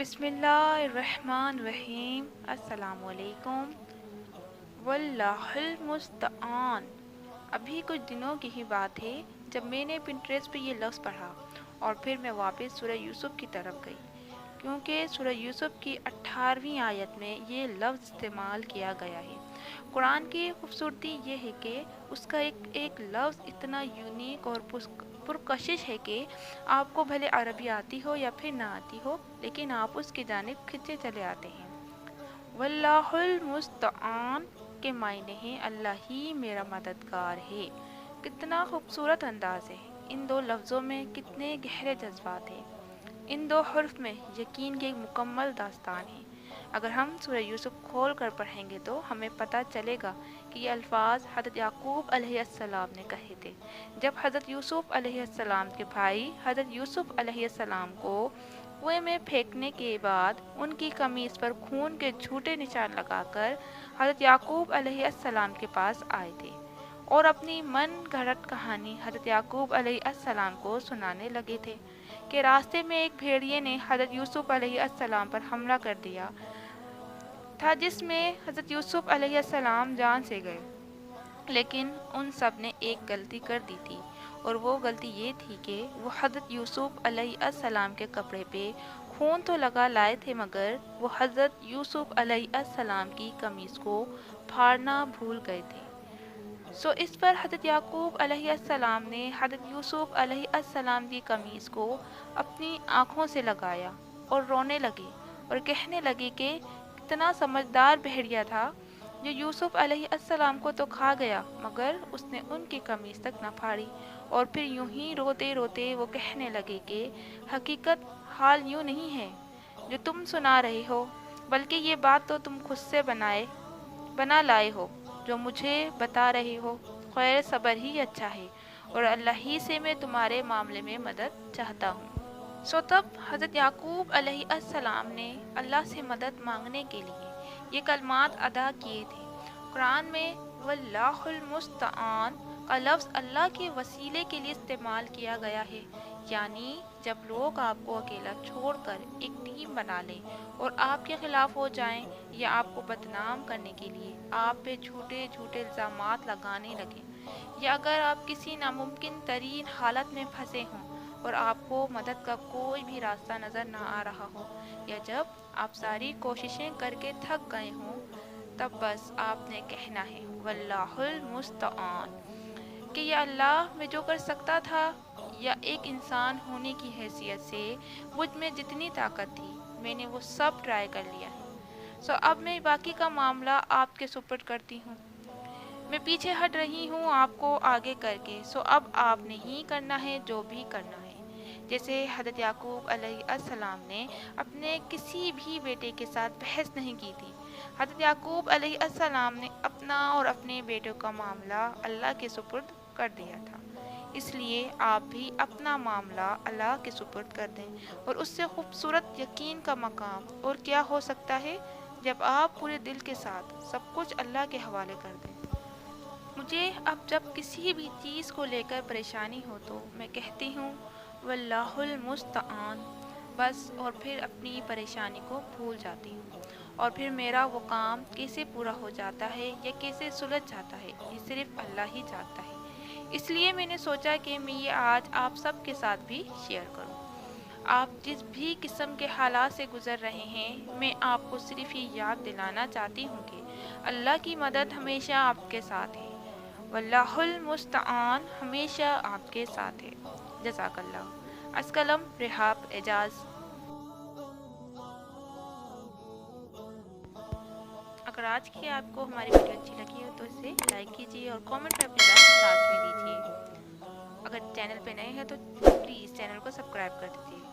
बिस्मिल्लाहिर्रहमानिर्रहीम। अस्सलामुअलैकुम। वल्लाहुल मुस्तआन। अभी कुछ दिनों की ही बात है जब मैंने पिंटरेस्ट पे ये लफ्ज़ पढ़ा और फिर मैं वापस सूरह यूसुफ की तरफ गई, क्योंकि सूरह यूसुफ की 18वीं आयत में ये लफ्ज़ इस्तेमाल किया गया है। कुरान की खूबसूरती ये है कि उसका एक एक लफ्ज़ इतना यूनिक और पुरकशिश है कि आपको भले अरबी आती हो या फिर ना आती हो, लेकिन आप उसकी जानिब खिंचे चले आते हैं। वल्लाहुल मुस्तआन के मायने हैं अल्लाह ही मेरा मददगार है। कितना खूबसूरत अंदाज है। इन दो लफ्ज़ों में कितने गहरे जज्बात हैं। इन दो हर्फ में यकीन की एक मुकम्मल दास्तान है। अगर हम सूरह यूसुफ खोल कर पढ़ेंगे तो हमें पता चलेगा कि ये अल्फाज हज़रत याकूब अलैहिस्सलाम ने कहे थे जब हज़रत यूसुफ अलैहिस्सलाम के भाई हज़रत यूसुफ अलैहिस्सलाम को कुएं में फेंकने के बाद उनकी कमीज़ पर खून के झूठे निशान लगाकर हज़रत याकूब अलैहिस्सलाम के पास आए थे और अपनी मन गढ़ंत कहानी हज़रत याकूब अलैहिस्सलाम को सुनाने लगे थे कि रास्ते में एक भेड़िए ने हज़रत यूसुफ अलैहिस्सलाम पर हमला कर दिया था, जिसमें हज़रत यूसुफ अलैहिस्सलाम जान से गए। लेकिन उन सब ने एक गलती कर दी थी, और वो गलती ये थी कि वो हज़रत यूसुफ अलैहिस्सलाम के कपड़े पे खून तो लगा लाए थे, मगर वो हज़रत यूसुफ अलैहिस्सलाम की कमीज़ को फाड़ना भूल गए थे। इस पर हज़रत याकूब अलैहिस्सलाम ने हज़रत यूसुफ अलैहिस्सलाम की कमीज़ को अपनी आँखों से लगाया और रोने लगे और कहने लगे कि कितना समझदार भेड़िया था जो यूसुफ अलैहिस्सलाम को तो खा गया, मगर उसने उनकी कमीज़ तक न फाड़ी। और फिर यूं ही रोते रोते वो कहने लगे कि हकीकत हाल यूं नहीं है जो तुम सुना रहे हो, बल्कि ये बात तो तुम खुद से बना लाए हो। जो मुझे बता रहे हो खैर सब्र ही अच्छा है, और अल्लाह ही से मैं तुम्हारे मामले में मदद चाहता हूँ। तब हज़रत याकूब अलैहिस्सलाम ने अल्लाह से मदद मांगने के लिए ये कलमात अदा किए थे। कुरान में वल्लाहुल मुस्तआन का लफ्ज़ अल्लाह के वसीले के लिए इस्तेमाल किया गया है, यानी जब लोग आपको अकेला छोड़कर एक टीम बना लें और आपके खिलाफ हो जाएं, या आपको बदनाम करने के लिए आप पे झूठे झूठे इल्ज़ामात लगाने लगें, या अगर आप किसी नामुमकिन तरीन हालत में फंसे हों और आपको मदद का कोई भी रास्ता नज़र ना आ रहा हो, या जब आप सारी कोशिशें करके थक गए हों, तब बस आपने कहना है वल्लाहुल मुस्तआन, कि या अल्लाह मैं जो कर सकता था, या एक इंसान होने की हैसियत से मुझ में जितनी ताकत थी मैंने वो सब ट्राई कर लिया है। अब मैं बाकी का मामला आपके सुपुर्द करती हूँ। मैं पीछे हट रही हूँ आपको आगे करके। अब आपने ही करना है जो भी करना है। जैसे हज़रत याकूब अलैहिस्सलाम ने अपने किसी भी बेटे के साथ बहस नहीं की थी। हज़रत याकूब अलैहिस्सलाम ने अपना और अपने बेटों का मामला अल्लाह के सुपुर्द कर दिया था। इसलिए आप भी अपना मामला अल्लाह के सुपुर्द कर दें, और उससे खूबसूरत यकीन का मकाम और क्या हो सकता है जब आप पूरे दिल के साथ सब कुछ अल्लाह के हवाले कर दें। मुझे अब जब किसी भी चीज़ को लेकर परेशानी हो तो मैं कहती हूँ वल्लाहुल मुस्तआन, बस, और फिर अपनी परेशानी को भूल जाती हूँ। और फिर मेरा वो काम कैसे पूरा हो जाता है या कैसे सुलझ जाता है, ये सिर्फ अल्लाह ही जानता है। इसलिए मैंने सोचा कि मैं ये आज आप सब के साथ भी शेयर करूँ। आप जिस भी किस्म के हालात से गुज़र रहे हैं, मैं आपको सिर्फ ये याद दिलाना चाहती हूँ कि अल्लाह की मदद हमेशा आपके साथ है। वल्लाहुल मुस्तआन हमेशा आपके साथ है। जज़ाकल्लाह। अस्कलम रिहाब एजाज। अगर आज की आपको हमारी वीडियो अच्छी लगी हो तो इसे लाइक कीजिए और कमेंट में अपनी राय लाजमी दीजिए। अगर चैनल पे नए हैं तो प्लीज़ चैनल को सब्सक्राइब कर दीजिए।